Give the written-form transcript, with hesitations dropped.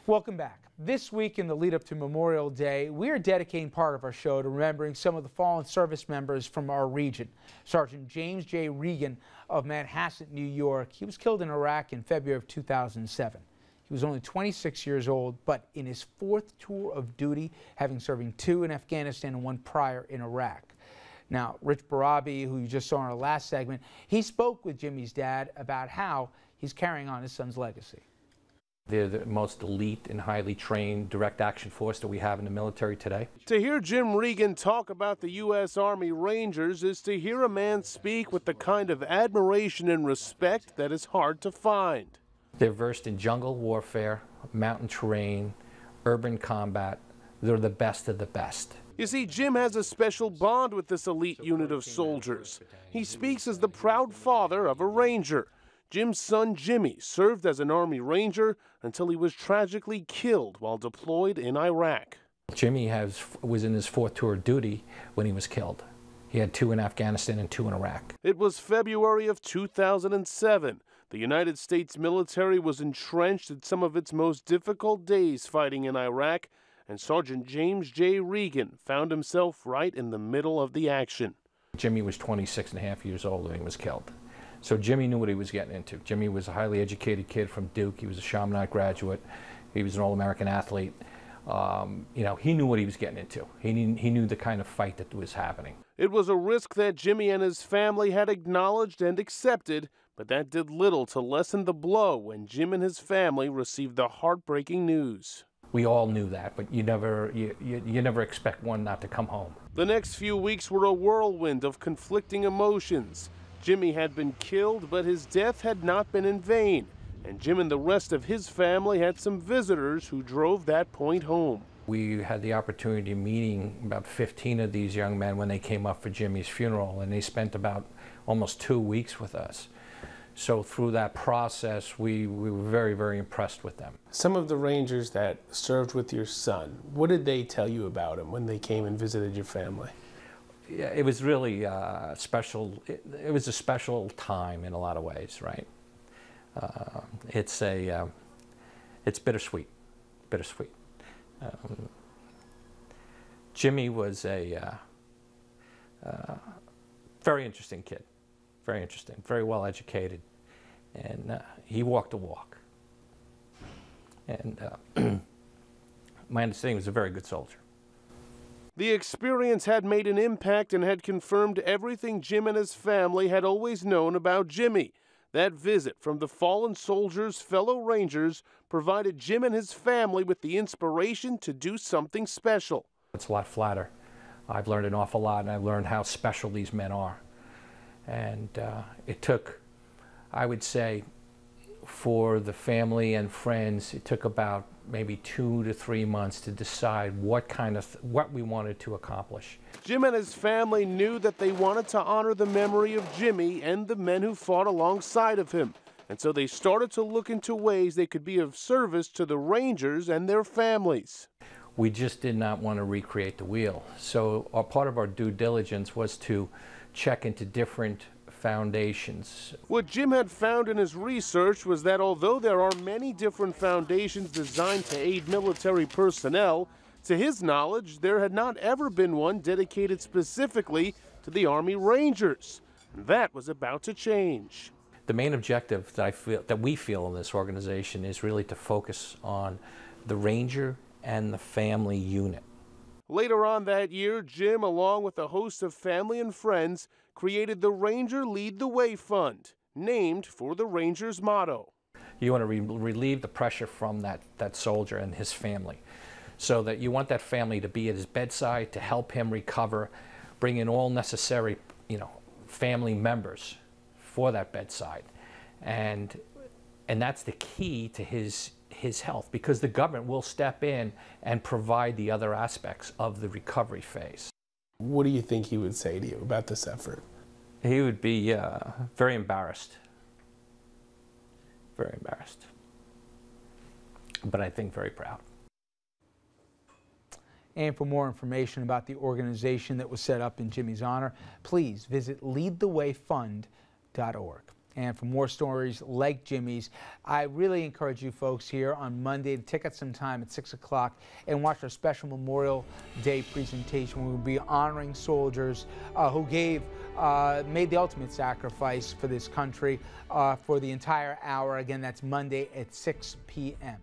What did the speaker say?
Welcome back. This week in the lead up to Memorial Day, we are dedicating part of our show to remembering some of the fallen service members from our region. Sergeant James J. Regan of Manhasset, New York. He was killed in Iraq in February of 2007. He was only 26 years old, but in his fourth tour of duty, having serving 2 in Afghanistan and 1 prior in Iraq. Now, Rich Barabi, who you just saw in our last segment, he spoke with Jimmy's dad about how he's carrying on his son's legacy. They're the most elite and highly trained direct action force that we have in the military today. To hear Jim Regan talk about the U.S. Army Rangers is to hear a man speak with the kind of admiration and respect that is hard to find. They're versed in jungle warfare, mountain terrain, urban combat. They're the best of the best. You see, Jim has a special bond with this elite unit of soldiers. He speaks as the proud father of a Ranger. Jim's son Jimmy served as an Army Ranger until he was tragically killed while deployed in Iraq. Jimmy was in his 4th tour of duty when he was killed. He had 2 in Afghanistan and 2 in Iraq. It was February of 2007. The United States military was entrenched at some of its most difficult days fighting in Iraq, and Sergeant James J. Regan found himself right in the middle of the action. Jimmy was 26.5 years old when he was killed. So Jimmy knew what he was getting into. Jimmy was a highly educated kid from Duke. He was a Chaminade graduate. He was an All-American athlete. You know, he knew what he was getting into. He knew the kind of fight that was happening. It was a risk that Jimmy and his family had acknowledged and accepted, but that did little to lessen the blow when Jim and his family received the heartbreaking news. We all knew that, but you never expect one not to come home. The next few weeks were a whirlwind of conflicting emotions. Jimmy had been killed, but his death had not been in vain, and Jim and the rest of his family had some visitors who drove that point home. We had the opportunity of meeting about 15 of these young men when they came up for Jimmy's funeral, and they spent about almost 2 weeks with us. So through that process, we were very, very impressed with them. Some of the Rangers that served with your son, what did they tell you about him when they came and visited your family? Yeah, it was really special. It was a special time in a lot of ways, right? It's bittersweet, bittersweet. Jimmy was a very interesting kid, very interesting, very well educated, and he walked the walk. And my understanding, he was a very good soldier. The experience had made an impact and had confirmed everything Jim and his family had always known about Jimmy. That visit from the fallen soldier's fellow Rangers provided Jim and his family with the inspiration to do something special. It's a lot flatter. I've learned an awful lot, and I've learned how special these men are. And it took, I would say, for the family and friends, it took about maybe 2 to 3 months to decide what we wanted to accomplish. Jim and his family knew that they wanted to honor the memory of Jimmy and the men who fought alongside of him. And so they started to look into ways they could be of service to the Rangers and their families. We just did not want to recreate the wheel. So part of our due diligence was to check into different foundations. What Jim had found in his research was that although there are many different foundations designed to aid military personnel, to his knowledge, there had not ever been one dedicated specifically to the Army Rangers. And that was about to change. The main objective that we feel in this organization is really to focus on the Ranger and the family unit. Later on that year, Jim, along with a host of family and friends, created the Ranger Lead the Way Fund, named for the Rangers' motto. You want to relieve the pressure from that soldier and his family, so that you want that family to be at his bedside to help him recover, bring in all necessary, family members for that bedside, and that's the key to his health, because the government will step in and provide the other aspects of the recovery phase. What do you think he would say to you about this effort? He would be very embarrassed. Very embarrassed. But I think very proud. And for more information about the organization that was set up in Jimmy's honor, please visit leadthewayfund.org. And for more stories like Jimmy's, I really encourage you folks here on Monday to take out some time at 6 o'clock and watch our special Memorial Day presentation where we'll be honoring soldiers who made the ultimate sacrifice for this country for the entire hour. Again, that's Monday at 6 p.m.